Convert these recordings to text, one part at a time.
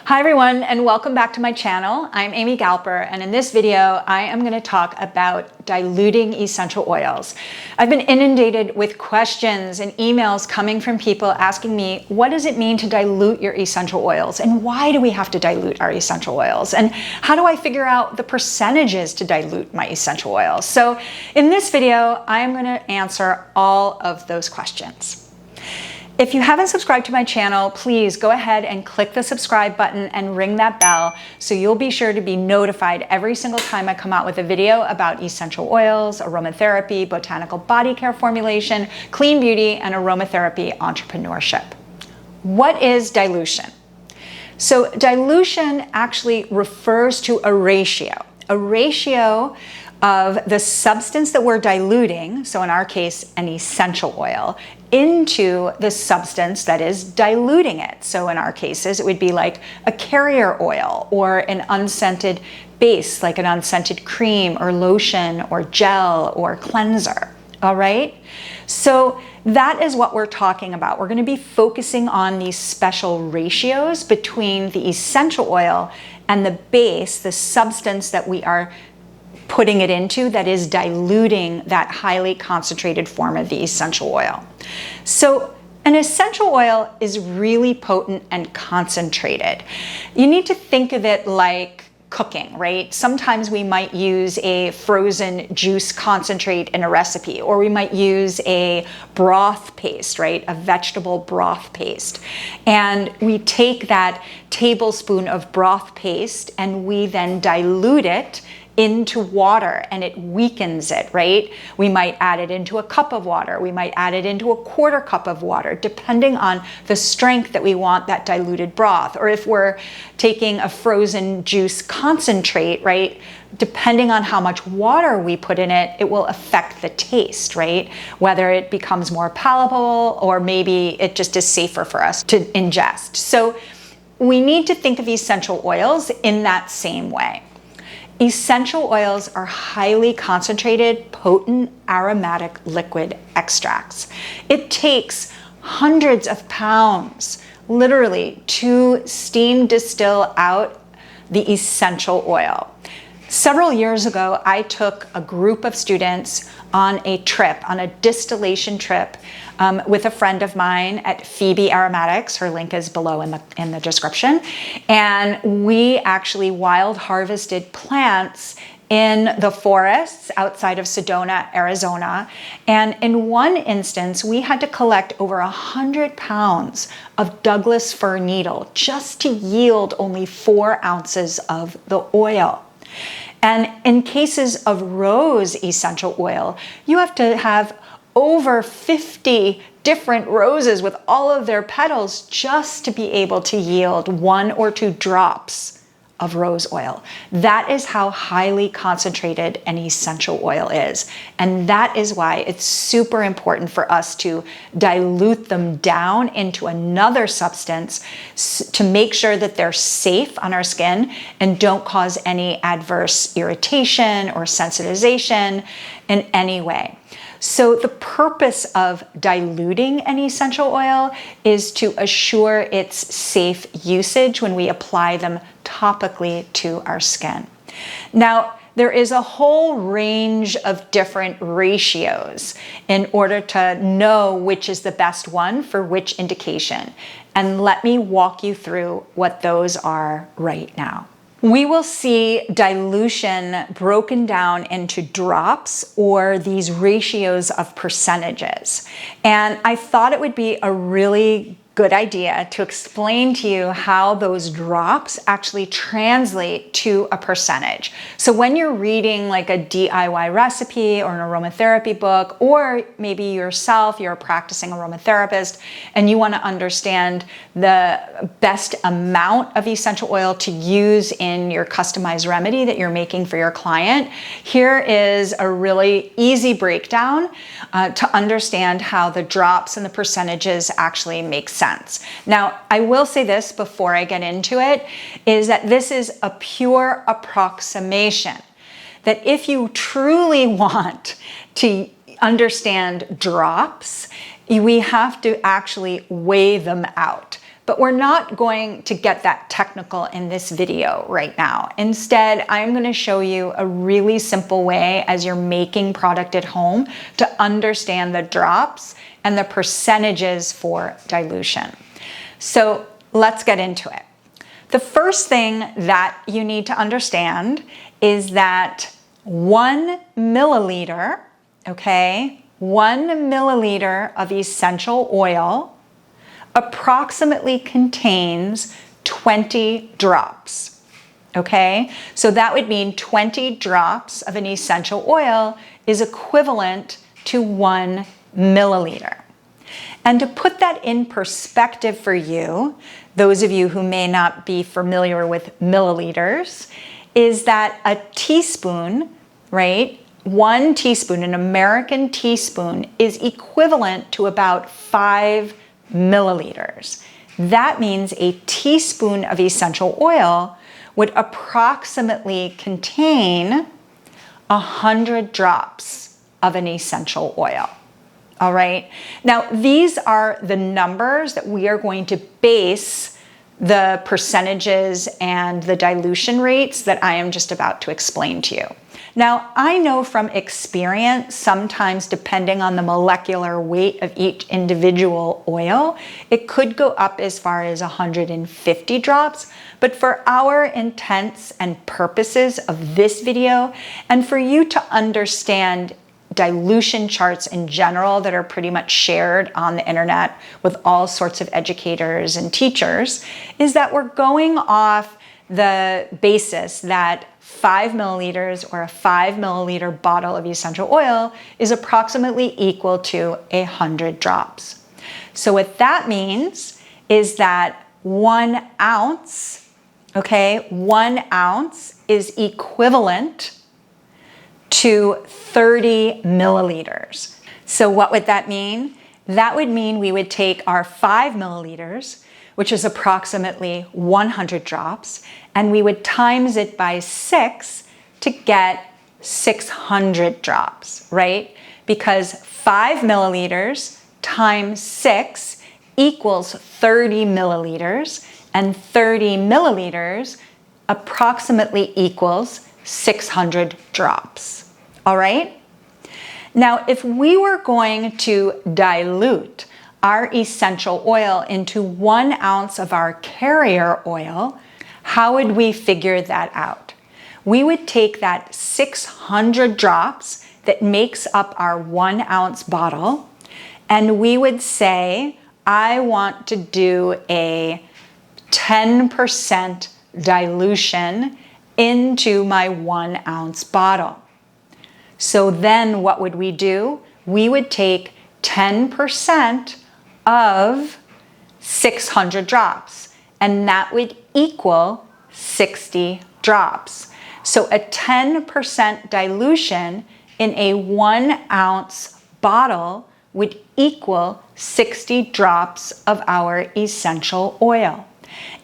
Hi everyone, and welcome back to my channel. I'm Amy Galper, and in this video I am going to talk about diluting essential oils. I've been inundated with questions and emails coming from people asking me, what does it mean to dilute your essential oils, and why do we have to dilute our essential oils, and how do I figure out the percentages to dilute my essential oils? So in this video I'm going to answer all of those questions. If you haven't subscribed to my channel, please go ahead and click the subscribe button and ring that bell so you'll be sure to be notified every single time I come out with a video about essential oils, aromatherapy, botanical body care formulation, clean beauty, and aromatherapy entrepreneurship. What is dilution? So dilution actually refers to a ratio of the substance that we're diluting, so in our case, an essential oil, into the substance that is diluting it. So in our cases, it would be like a carrier oil or an unscented base, like an unscented cream or lotion or gel or cleanser, all right? So that is what we're talking about. We're gonna be focusing on these special ratios between the essential oil and the base, the substance that we are putting it into that is diluting that highly concentrated form of the essential oil. So an essential oil is really potent and concentrated. You need to think of it like cooking, right? Sometimes we might use a frozen juice concentrate in a recipe, or we might use a broth paste, right? A vegetable broth paste. And we take that tablespoon of broth paste and we then dilute it into water, and it weakens it, right? We might add it into a cup of water. We might add it into a quarter cup of water, depending on the strength that we want that diluted broth. Or if we're taking a frozen juice concentrate, right? Depending on how much water we put in it, it will affect the taste, right? Whether it becomes more palatable or maybe it just is safer for us to ingest. So we need to think of essential oils in that same way. Essential oils are highly concentrated, potent, aromatic liquid extracts. It takes hundreds of pounds, literally, to steam distill out the essential oil. Several years ago, I took a group of students on a trip, on a distillation trip, with a friend of mine at Phoebe Aromatics. Her link is below in the description. And we actually wild harvested plants in the forests outside of Sedona, Arizona. And in one instance, we had to collect over 100 pounds of Douglas fir needle just to yield only 4 ounces of the oil. And in cases of rose essential oil, you have to have over 50 different roses with all of their petals just to be able to yield 1 or 2 drops of rose oil. That is how highly concentrated an essential oil is. And that is why it's super important for us to dilute them down into another substance to make sure that they're safe on our skin and don't cause any adverse irritation or sensitization in any way. So the purpose of diluting an essential oil is to assure its safe usage when we apply them topically to our skin. Now, there is a whole range of different ratios in order to know which is the best one for which indication. And let me walk you through what those are right now. We will see dilution broken down into drops or these ratios of percentages. And I thought it would be a really good idea to explain to you how those drops actually translate to a percentage. So when you're reading like a DIY recipe or an aromatherapy book, or maybe yourself, you're a practicing aromatherapist and you want to understand the best amount of essential oil to use in your customized remedy that you're making for your client, here is a really easy breakdown to understand how the drops and the percentages actually make sense. Now, I will say this before I get into it, is that this is a pure approximation. That if you truly want to understand drops, we have to actually weigh them out. But we're not going to get that technical in this video right now. Instead, I'm going to show you a really simple way as you're making product at home to understand the drops and the percentages for dilution. So let's get into it. The first thing that you need to understand is that 1 milliliter, okay, 1 milliliter of essential oil approximately contains 20 drops, okay? So that would mean 20 drops of an essential oil is equivalent to 1 milliliter. And to put that in perspective for you, those of you who may not be familiar with milliliters, is that a teaspoon, right? 1 teaspoon, an American teaspoon, is equivalent to about 5 milliliters. That means a teaspoon of essential oil would approximately contain 100 drops of an essential oil. All right. Now, these are the numbers that we are going to base the percentages and the dilution rates that I am just about to explain to you. Now, I know from experience, sometimes depending on the molecular weight of each individual oil, it could go up as far as 150 drops. But for our intents and purposes of this video, and for you to understand dilution charts in general that are pretty much shared on the internet with all sorts of educators and teachers, is that we're going off the basis that 5 milliliters or a 5 milliliter bottle of essential oil is approximately equal to 100 drops. So what that means is that 1 ounce, okay, 1 ounce is equivalent to 30 milliliters. So what would that mean? That would mean we would take our 5 milliliters, which is approximately 100 drops, and we would times it by 6 to get 600 drops, right? Because 5 milliliters times 6 equals 30 milliliters, and 30 milliliters approximately equals 600 drops. All right? Now, if we were going to dilute our essential oil into 1 ounce of our carrier oil, how would we figure that out? We would take that 600 drops that makes up our 1 ounce bottle, and we would say, I want to do a 10% dilution into my 1 ounce bottle. So then what would we do? We would take 10% of 600 drops, and that would equal 60 drops. So a 10% dilution in a 1 ounce bottle would equal 60 drops of our essential oil.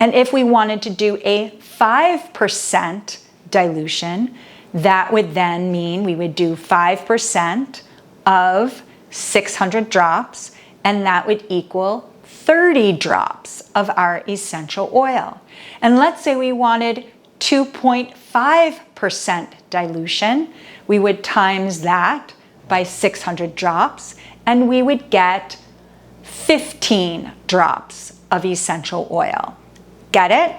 And if we wanted to do a 5% dilution, that would then mean we would do 5% of 600 drops, and that would equal 30 drops of our essential oil. And let's say we wanted 2.5% dilution, we would times that by 600 drops, and we would get 15 drops of essential oil. Get it?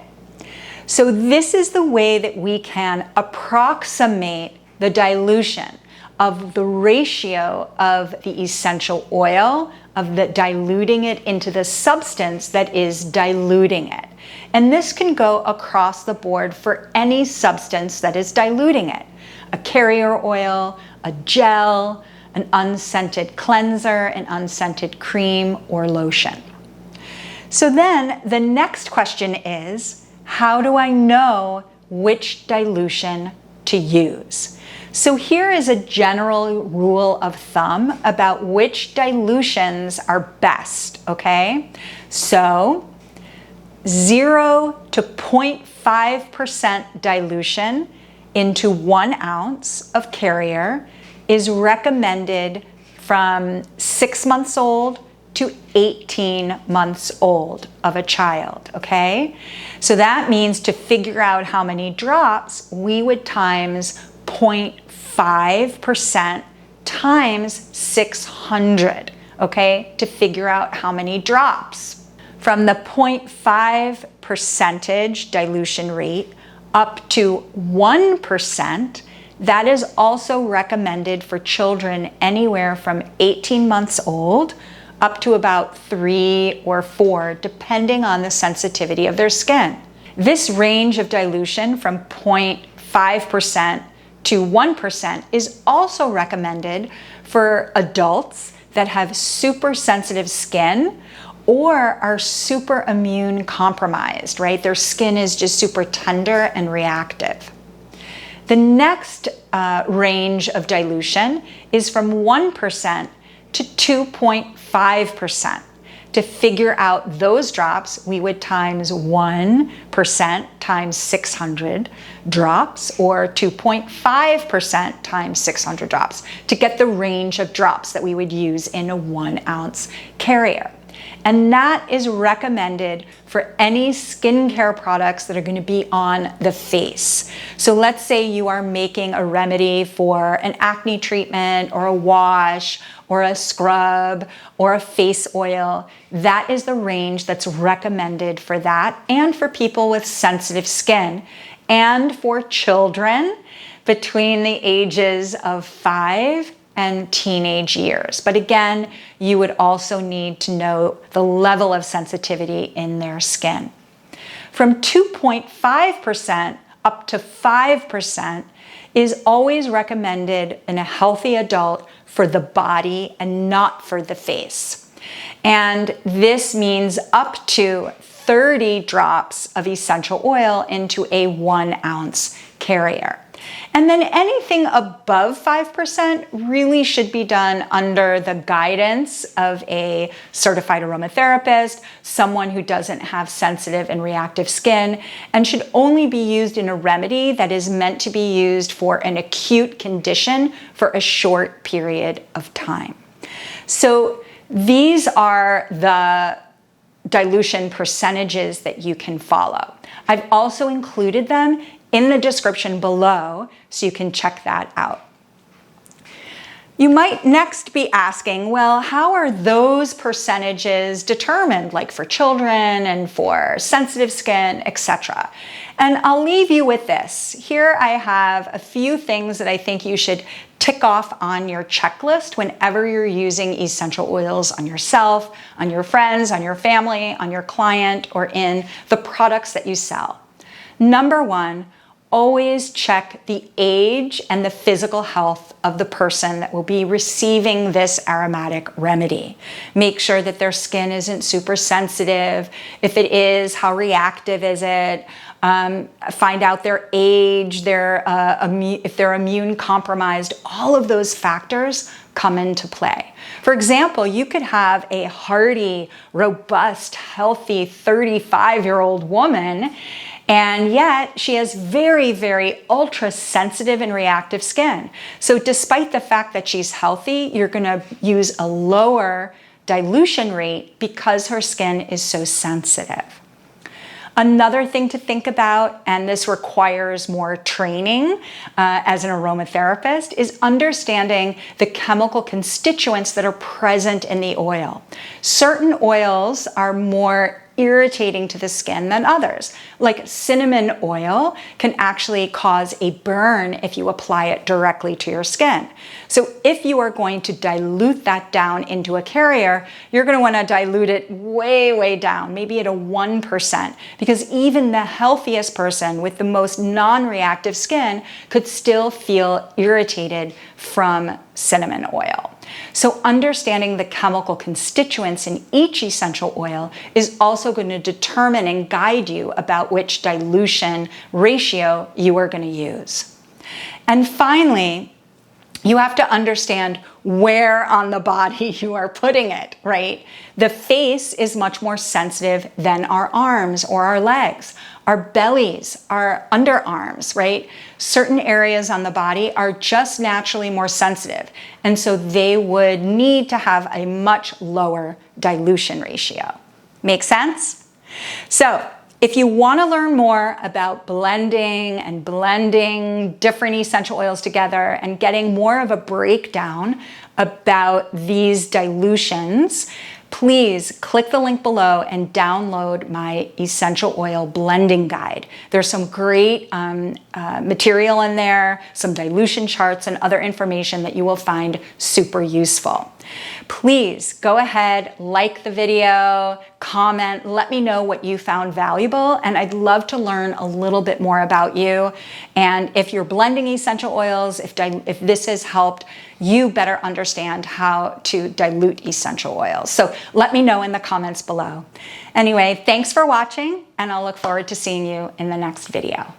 So this is the way that we can approximate the dilution of the ratio of the essential oil, of the diluting it into the substance that is diluting it. And this can go across the board for any substance that is diluting it. A carrier oil, a gel, an unscented cleanser, an unscented cream or lotion. So then the next question is, how do I know which dilution to use? So here is a general rule of thumb about which dilutions are best, okay? So 0 to 0.5% dilution into 1 ounce of carrier is recommended from 6 months old to 18 months old of a child, okay? So that means to figure out how many drops, we would times 0.5% times 600, okay, to figure out how many drops. From the 0.5% dilution rate up to 1%, that is also recommended for children anywhere from 18 months old up to about 3 or 4, depending on the sensitivity of their skin. This range of dilution from 0.5% to 1% is also recommended for adults that have super sensitive skin or are super immune compromised, right? Their skin is just super tender and reactive. The next range of dilution is from 1% to 2.5%. To figure out those drops, we would times 1% times 600 drops, or 2.5% times 600 drops, to get the range of drops that we would use in a 1 ounce carrier. And that is recommended for any skincare products that are going to be on the face. So let's say you are making a remedy for an acne treatment or a wash or a scrub or a face oil. That is the range that's recommended for that, and for people with sensitive skin, and for children between the ages of 5 and teenage years. But again, you would also need to know the level of sensitivity in their skin. From 2.5% up to 5% is always recommended in a healthy adult for the body and not for the face. And this means up to 30 drops of essential oil into a 1 ounce carrier. And then anything above 5% really should be done under the guidance of a certified aromatherapist, someone who doesn't have sensitive and reactive skin, and should only be used in a remedy that is meant to be used for an acute condition for a short period of time. So these are the dilution percentages that you can follow. I've also included them in the description below, so you can check that out. You might next be asking, well, how are those percentages determined, like for children and for sensitive skin, etc.? And I'll leave you with this. Here I have a few things that I think you should tick off on your checklist whenever you're using essential oils on yourself, on your friends, on your family, on your client, or in the products that you sell. Number 1, always check the age and the physical health of the person that will be receiving this aromatic remedy. Make sure that their skin isn't super sensitive. If it is, how reactive is it? Find out their age, if they're immune compromised. All of those factors come into play. For example, you could have a hardy, robust, healthy 35-year-old woman, and yet she has very, very ultra sensitive and reactive skin. So despite the fact that she's healthy, you're going to use a lower dilution rate because her skin is so sensitive. Another thing to think about, and this requires more training as an aromatherapist, is understanding the chemical constituents that are present in the oil. Certain oils are more irritating to the skin than others. Like cinnamon oil can actually cause a burn if you apply it directly to your skin. So if you are going to dilute that down into a carrier, you're going to want to dilute it way, way down, maybe at a 1%, because even the healthiest person with the most non-reactive skin could still feel irritated from cinnamon oil. So understanding the chemical constituents in each essential oil is also going to determine and guide you about which dilution ratio you are going to use. And finally, you have to understand where on the body you are putting it, right? The face is much more sensitive than our arms or our legs. Our bellies, our underarms, right? Certain areas on the body are just naturally more sensitive. And so they would need to have a much lower dilution ratio. Make sense? So if you want to learn more about blending and blending different essential oils together and getting more of a breakdown about these dilutions, please click the link below and download my essential oil blending guide. There's some great material in there, some dilution charts and other information that you will find super useful. Please go ahead, like the video, comment, let me know what you found valuable, and I'd love to learn a little bit more about you. And if you're blending essential oils, if this has helped you better understand how to dilute essential oils. So let me know in the comments below. Anyway, thanks for watching, and I'll look forward to seeing you in the next video.